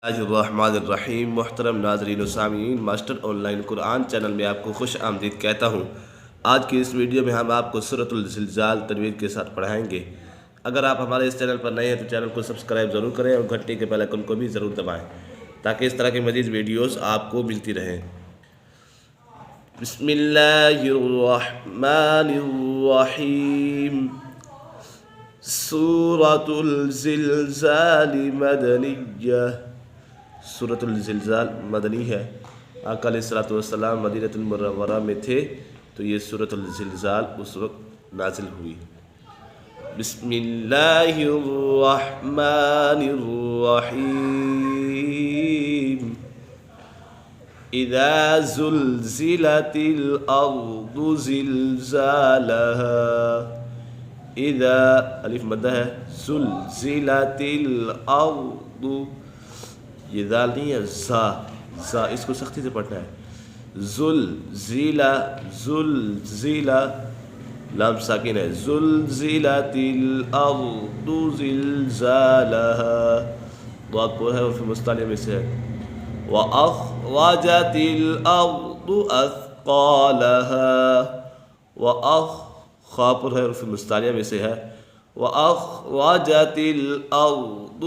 الرحیم محترم ناظرین و سامعین، master on line Quran channel میں آپ کو خوش آمدید کہتا ہوں۔ آج کی اس ویڈیو میں ہم آپ کو سورۃ الزلزال تجوید کے ساتھ پڑھائیں گے۔ اگر آپ ہمارے اس چینل پر نئے ہیں تو چینل کو سبسکرائب ضرور کریں اور گھنٹی کے بیل آئیکن کو بھی ضرور دبائیں تاکہ اس طرح کی مزید ویڈیوز آپ کو ملتی رہیں۔ بسم اللہ الرحمن الرحیم۔ سورۃ الزلزال مدنیہ۔ سورۃ الزلزال مدنی ہے۔ آقا علیہ الصلوۃ والسلام مدینۃ المنورہ میں تھے تو یہ سورۃ الزلزال اس وقت نازل ہوئی۔ بسم اللہ الرحمن الرحیم۔ اذا زلزلت الارض زلزالها۔ اذا الف مدہ ہے، زلزلت الارض، یہ ذال نہیں ہے، زا اس کو سختی سے پڑھنا ہے۔ زلزلہ، زلزلہ، لام ساکن ہے، زلزلت الارض زلزالها، ضاد پورا ہے اور پھر مستعلیہ میں سے ہے۔ وَأَخْرَجَتِ الْأَرْضُ أَثْقَالَهَا، خا پر ہے اور پھر مستعلیہ میں سے ہے۔ وَأَخْرَجَتِ الْأَرْضُ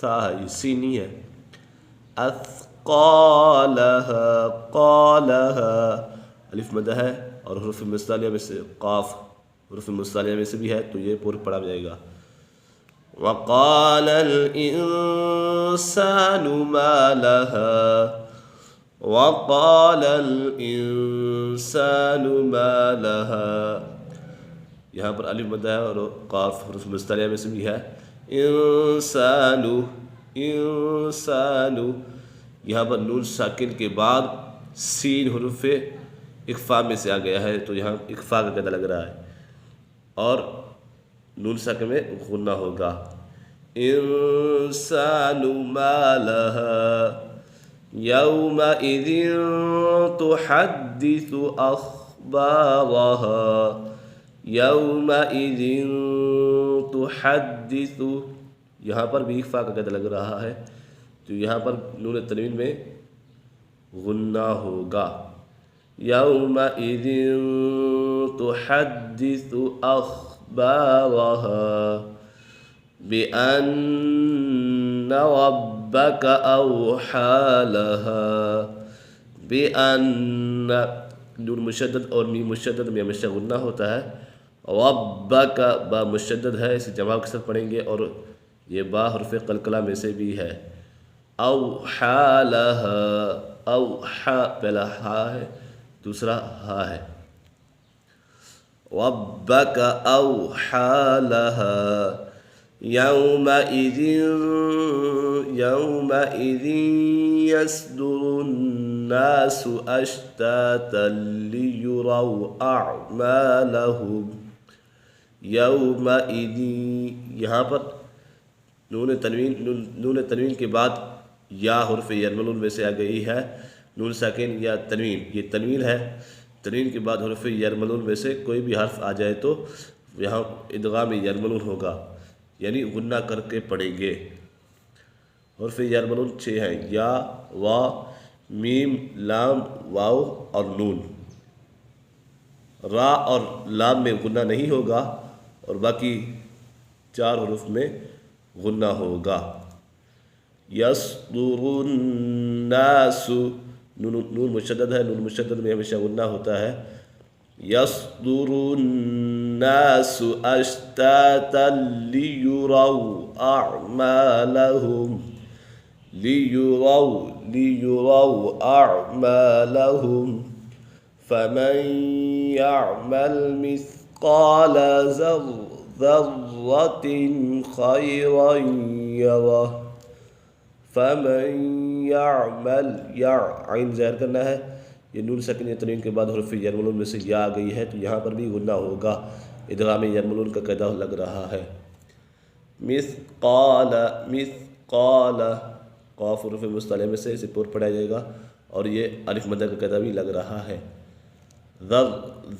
سا ہے، یہ سی نہیں ہے، اثقالها، قالها، الف مدہ ہے اور حروف مستعلیہ میں سے قاف حروف مستعلیہ میں سے بھی ہے تو یہ پورا پڑھا جائے گا۔ وَقَالَ الْإِنسَانُ مَا لَهَا، وَقَالَ الْإِنسَانُ مَا لَهَا، یہاں پر الف مدہ ہے اور قاف حروف مستعلیہ میں سے بھی ہے۔ انسانو، انسانو، یہاں پر نون ساکن کے بعد سین حروف اخفا میں سے آ گیا ہے تو یہاں اخفا کا قاعدہ لگ رہا ہے اور نون ساکن میں غنہ ہوگا۔ انسان ما لها یومئذ تحدث اخبارها، یومئذ تحدث، یہاں پر بھی اخفا کا قاعدہ لگ رہا ہے تو یہاں پر نون تنوین میں غنہ ہوگا۔ یومئذ تحدث اخبارها بأن ربك أوحى لها، بأن، نون مشدد اور میم مشدد میں ہمیشہ غنہ ہوتا ہے۔ ربک، با مشدد ہے، اسے جمع کے ساتھ پڑھیں گے اور یہ با حرف قلقلہ میں سے بھی ہے۔ اوحى لها، اوحى، پہلا ہا ہے دوسرا ہا ہے۔ ربک اوحى لها یومئذ، یومئذ یصدر الناس اشتاتا لیروا اعمالهم، یومئذ، یہاں پر نون تنوین کے بعد یا حرف یرملون میں سے آ گئی ہے، نون ساکن یا تنوین، یہ تنوین ہے، تنوین کے بعد حرف یرملون میں سے کوئی بھی حرف آ جائے تو یہاں ادغام یرملون ہوگا، یعنی غنہ کر کے پڑھیں گے۔ حرف یرملون 6 ہیں، یا، وا، میم، لام، واو اور نون۔ را اور لام میں غنہ نہیں ہوگا اور باقی 4 حروف میں غنہ ہوگا۔ یصدر الناس، نون مشدد ہے، نون مشدد میں ہمیشہ غنہ ہوتا ہے۔ یصدر الناس اشتاتا لیروا اعمالهم، لیروا اعمالهم، فمن يعمل مثقال ذرة خيرا يره، فمن يعمل، یا عین ظاہر کرنا ہے، یہ نون ساکن یا تنوین کے بعد حرف یرملون میں سے یا آ گئی ہے تو یہاں پر بھی غنہ ہوگا، ادغام یرملون کا قاعدہ لگ رہا ہے۔ مثقال، مثقال، قاف حروف مستعلیہ میں سے اسے پور پڑھا جائے گا اور یہ الف مدہ کا قاعدہ بھی لگ رہا ہے۔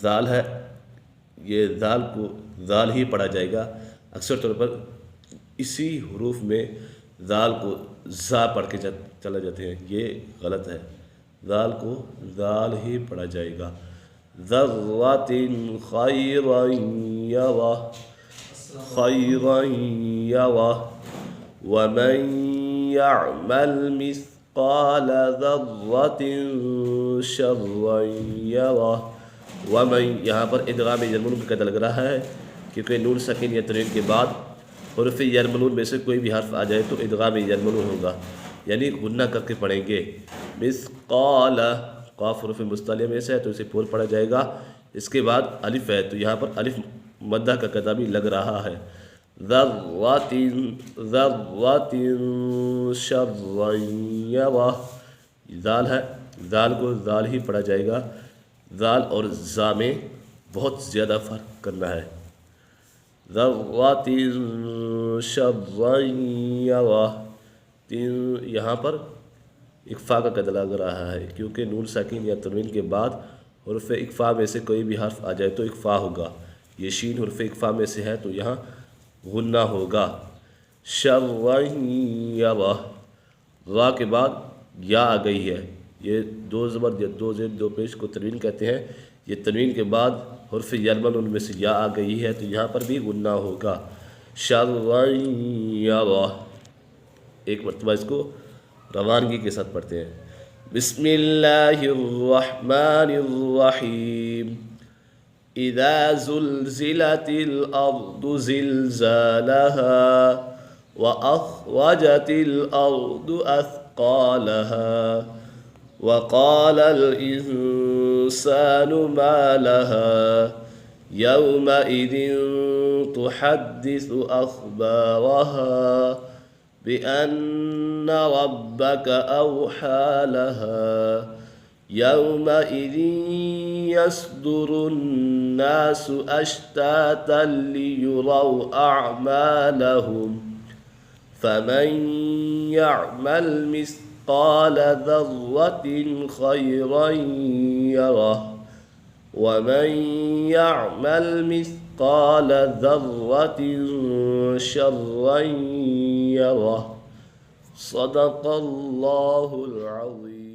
ذال ہے، یہ ذال کو ذال ہی پڑھا جائے گا، اکثر طور پر اسی حروف میں ذال کو زا پڑھ کے چلا جاتے ہیں، یہ غلط ہے، ذال کو ذال ہی پڑھا جائے گا۔ ذرۃ خیرا یرہ، خیرا یرہ، ومن یعمل مثقال ذرۃ شرا یرہ۔ ومن یہاں پر ادغام یرملون کا قاعدہ لگ رہا ہے، کیونکہ نون ساکن یا تنوین کے بعد حروف یرملون میں سے کوئی بھی حرف آ جائے تو ادغام یرملون ہوگا، یعنی غنہ کر کے پڑھیں گے۔ مثقال، قاف حروف مستعلیہ میں سے ہے تو اسے پھول پڑھا جائے گا، اس کے بعد الف ہے تو یہاں پر الف مدہ کا قاعدہ بھی لگ رہا ہے۔ ذرۃ، ذرۃ شرا یرہ، ذال ہے، ذال کو ذال ہی پڑھا جائے گا، ذال اور زا میں بہت زیادہ فرق کرنا ہے۔ ذرۃ شرا یرہ، یہاں پر اکفا کا قاعدہ لگ رہا ہے، کیونکہ نون ساکن یا تنوین کے بعد حرف اکفا میں سے کوئی بھی حرف آ جائے تو اکفا ہوگا، یہ شین حرف اکفا میں سے ہے تو یہاں غنہ ہوگا۔ شرا یرہ، را کے بعد یا آ گئی ہے، یہ دو زبر یا دو زیر دو پیش کو تنوین کہتے ہیں، یہ تنوین کے بعد حرف یرملون میں سے یا آ گئی ہے تو یہاں پر بھی غنہ ہوگا۔ شرا یرہ، ایک مرتبہ اس کو روانگی کے ساتھ پڑھتے ہیں۔ بسم اللہ الرحمن الرحیم۔ اذا زلزلت الارض زلزالها واخرجت الارض اثقالها وقال الانسان ما لها يومئذ تحدث اخبارها بأن ربك أوحى لها يومئذ يصدر الناس أشتاتا ليروا أعمالهم فمن يعمل مثقال ذرة خيرا يره ومن يعمل مثقال ذرة شرا يره۔ صدق الله العظيم۔